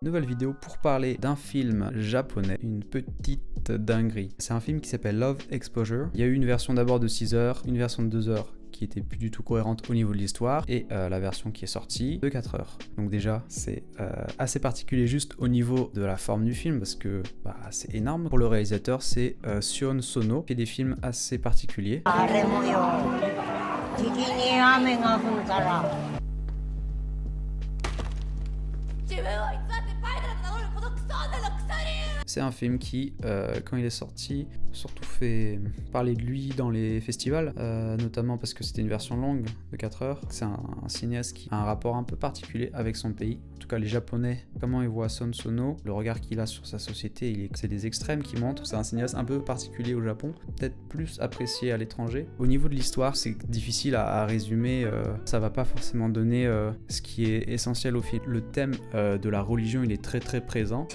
Nouvelle vidéo pour parler d'un film japonais, une petite dinguerie. C'est un film qui s'appelle Love Exposure. Il y a eu une version d'abord de 6 heures, une version de 2 heures qui était plus du tout cohérente au niveau de l'histoire, et la version qui est sortie de 4 heures. Donc déjà, c'est assez particulier juste au niveau de la forme du film, parce que c'est énorme. Pour le réalisateur, c'est Sion Sono, qui fait des films assez particuliers. C'est un film qui, quand il est sorti, surtout fait parler de lui dans les festivals, notamment parce que c'était une version longue de 4 heures. C'est un cinéaste qui a un rapport un peu particulier avec son pays. En tout cas, les Japonais, comment ils voient Sion Sono, le regard qu'il a sur sa société, c'est des extrêmes qui montrent. C'est un cinéaste un peu particulier au Japon, peut-être plus apprécié à l'étranger. Au niveau de l'histoire, c'est difficile à résumer. Ça va pas forcément donner ce qui est essentiel au film. Le thème de la religion, il est très très présent.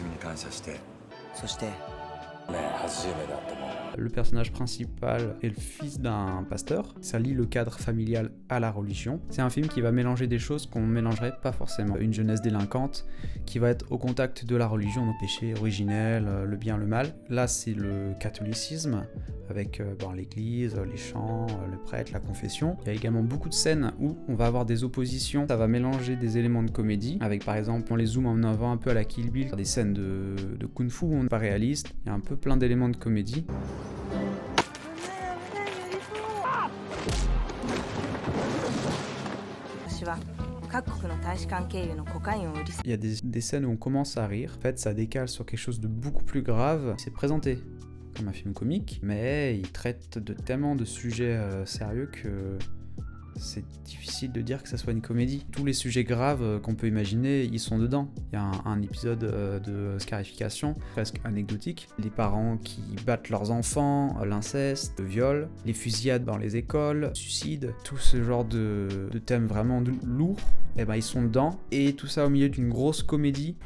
Le personnage principal est le fils d'un pasteur. Ça lie le cadre familial à la religion. C'est un film qui va mélanger des choses qu'on ne mélangerait pas forcément. Une jeunesse délinquante qui va être au contact de la religion, donc péché originel, le bien, le mal. Là, c'est le catholicisme avec l'église, les chants, le prêtre, la confession. Il y a également beaucoup de scènes où on va avoir des oppositions. Ça va mélanger des éléments de comédie avec, par exemple, on les zoome en avant un peu à la Kill Bill, des scènes de kung-fu où on n'est pas réaliste. Il y a un peu plein d'éléments de comédie. Il y a des scènes où on commence à rire. En fait, ça décale sur quelque chose de beaucoup plus grave. C'est présenté comme un film comique, mais il traite de tellement de sujets sérieux que c'est difficile de dire que ça soit une comédie. Tous les sujets graves qu'on peut imaginer, ils sont dedans. Il y a un épisode de scarification, presque anecdotique. Les parents qui battent leurs enfants, l'inceste, le viol, les fusillades dans les écoles, le suicide, tout ce genre de thèmes vraiment lourds, ils sont dedans. Et tout ça au milieu d'une grosse comédie.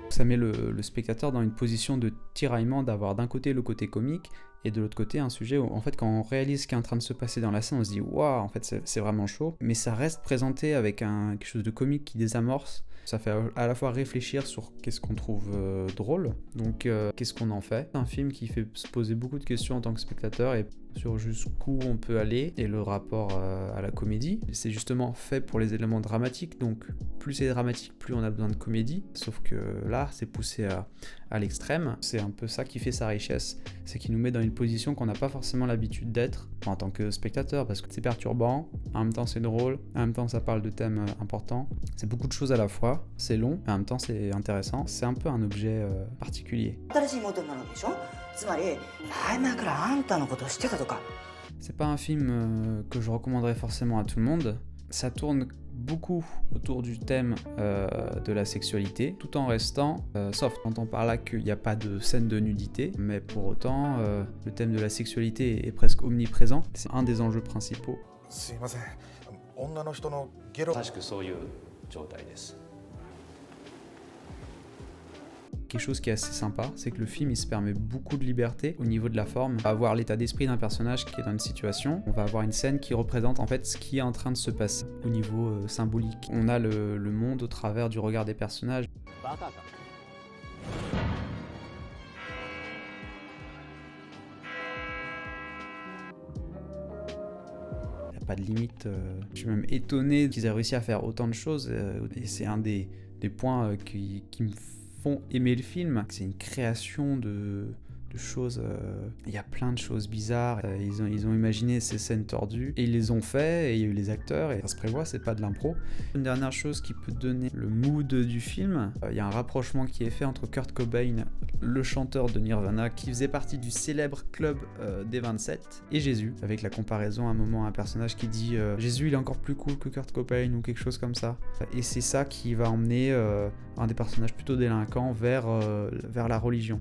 Ça met le spectateur dans une position de tiraillement, d'avoir d'un côté le côté comique et de l'autre côté un sujet où en fait quand on réalise ce qui est en train de se passer dans la scène, on se dit waouh, en fait c'est vraiment chaud, mais ça reste présenté avec quelque chose de comique qui désamorce. Ça fait à la fois réfléchir sur qu'est-ce qu'on trouve drôle, donc qu'est-ce qu'on en fait. C'est un film qui fait se poser beaucoup de questions en tant que spectateur et sur jusqu'où on peut aller et le rapport à la comédie. C'est justement fait pour les éléments dramatiques, donc plus c'est dramatique, plus on a besoin de comédie. Sauf que là, c'est poussé à l'extrême. C'est un peu ça qui fait sa richesse, c'est qu'il nous met dans une position qu'on n'a pas forcément l'habitude d'être en tant que spectateur, parce que c'est perturbant, en même temps c'est drôle, en même temps ça parle de thèmes importants. C'est beaucoup de choses à la fois, c'est long, en même temps c'est intéressant. C'est un peu un objet particulier. C'est pas un film que je recommanderais forcément à tout le monde. Ça tourne beaucoup autour du thème de la sexualité, tout en restant soft. On entend par là qu'il n'y a pas de scène de nudité, mais pour autant, le thème de la sexualité est presque omniprésent. C'est un des enjeux principaux. Quelque chose qui est assez sympa, c'est que le film il se permet beaucoup de liberté au niveau de la forme. On va avoir l'état d'esprit d'un personnage qui est dans une situation, on va avoir une scène qui représente en fait ce qui est en train de se passer au niveau symbolique. On a le monde au travers du regard des personnages. Il n'y a pas de limite. Je suis même étonné qu'ils aient réussi à faire autant de choses et c'est un des points qui me font aimer le film. C'est une création de choses. Il y a plein de choses bizarres. Ils ont imaginé ces scènes tordues et ils les ont fait, et il y a eu les acteurs et ça se prévoit, c'est pas de l'impro. Une dernière chose qui peut donner le mood du film, il y a un rapprochement qui est fait entre Kurt Cobain, le chanteur de Nirvana, qui faisait partie du célèbre club des 27, et Jésus, avec la comparaison à un moment à un personnage qui dit Jésus il est encore plus cool que Kurt Cobain ou quelque chose comme ça. Et c'est ça qui va emmener un des personnages plutôt délinquants vers la religion.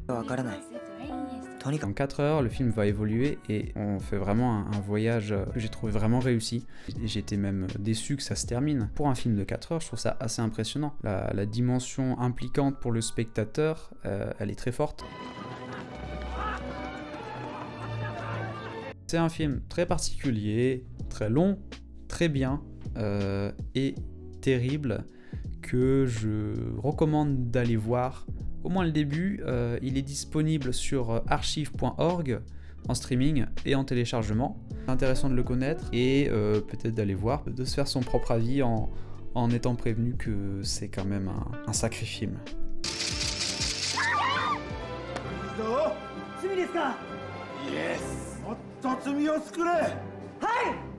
En 4 heures, le film va évoluer et on fait vraiment un voyage que j'ai trouvé vraiment réussi. J'étais même déçu que ça se termine. Pour un film de 4 heures, je trouve ça assez impressionnant. La dimension impliquante pour le spectateur, elle est très forte. C'est un film très particulier, très long, très bien et terrible que je recommande d'aller voir. Au moins le début, il est disponible sur archive.org en streaming et en téléchargement. C'est intéressant de le connaître et peut-être d'aller voir, de se faire son propre avis en étant prévenu que c'est quand même un sacré film. Yes! もっと罪を作れ！はい！